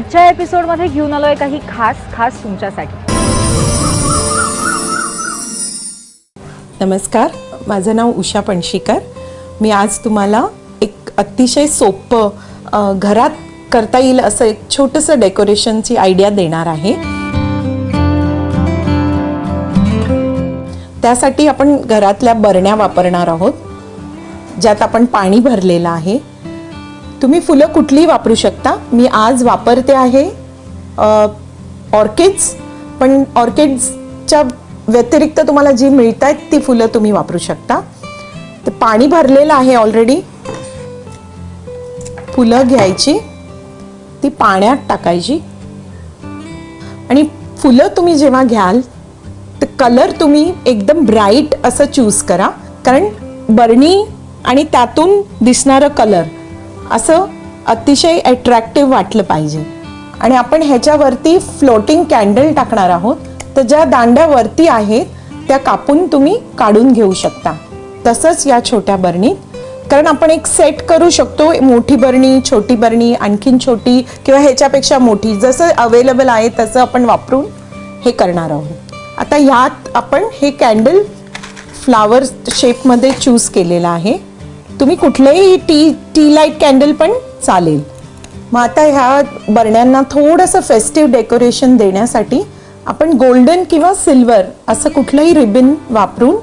आजच्या एपिसोडमध्ये घेऊन आलोय काही खास तुमच्यासाठी। नमस्कार, माझं नाव उषा पणशीकर। मी आज तुम्हाला एक अतिशय सोपं घरात करता येईल असं एक छोटंसं डेकोरेशनची आयडिया देणार आहे। त्यासाठी आपण घरातल्या बरण्या वापरणार आहोत, ज्यात आपण पाणी भरलेलं आहे। तुम्ही फुलं कुठलीही वापरू शकता। मी आज वापरते आहे ऑर्किड्स, पण ऑर्किड्सच्या व्यतिरिक्त तुम्हाला जी मिळतात ती फुलं तुम्ही वापरू शकता। तर पाणी भरलेलं आहे ऑलरेडी। फुलं घ्यायची, ती पाण्यात टाकायची आणि फुलं तुम्ही जेव्हा घ्याल तर कलर तुम्ही एकदम ब्राईट असं चूज करा, कारण बरणी आणि त्यातून दिसणारं कलर असं अतिशय अट्रॅक्टिव्ह वाटलं पाहिजे। आणि आपण ह्याच्यावरती फ्लोटिंग कॅन्डल टाकणार आहोत, तर ज्या दांड्या वरती आहेत त्या कापून तुम्ही काढून घेऊ शकता। तसंच या छोट्या बरणीत, कारण आपण एक सेट करू शकतो, मोठी बरणी, छोटी बरणी, आणखीन छोटी किंवा ह्याच्यापेक्षा मोठी, जसं अवेलेबल आहे तसं आपण वापरून हे करणार आहोत। आता ह्यात आपण हे कॅन्डल फ्लावर शेपमध्ये चूज केलेलं आहे। तुम्ही कुठलेही टी लाईट कॅन्डल पण चालेल। मग आता ह्या बरण्यांना थोडंसं फेस्टिव्ह डेकोरेशन देण्यासाठी आपण गोल्डन किंवा सिल्वर असं कुठलंही रिबन वापरून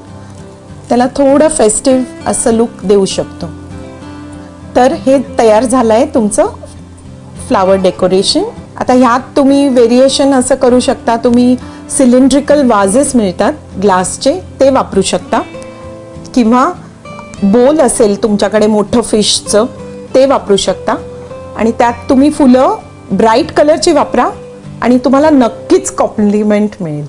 त्याला थोडं फेस्टिव्ह असं लुक देऊ शकतो। तर हे तयार झालं आहे तुमचं फ्लावर डेकोरेशन। आता ह्यात तुम्ही व्हेरिएशन असं करू शकता, तुम्ही सिलेंड्रिकल वाजेस मिळतात ग्लासचे, ते वापरू शकता, किंवा बोल असेल तुमच्याकडे मोठं फिशचं, ते वापरू शकता। आणि त्यात तुम्ही फुलं ब्राईट कलरची वापरा आणि तुम्हाला नक्कीच कॉम्प्लिमेंट मिळेल।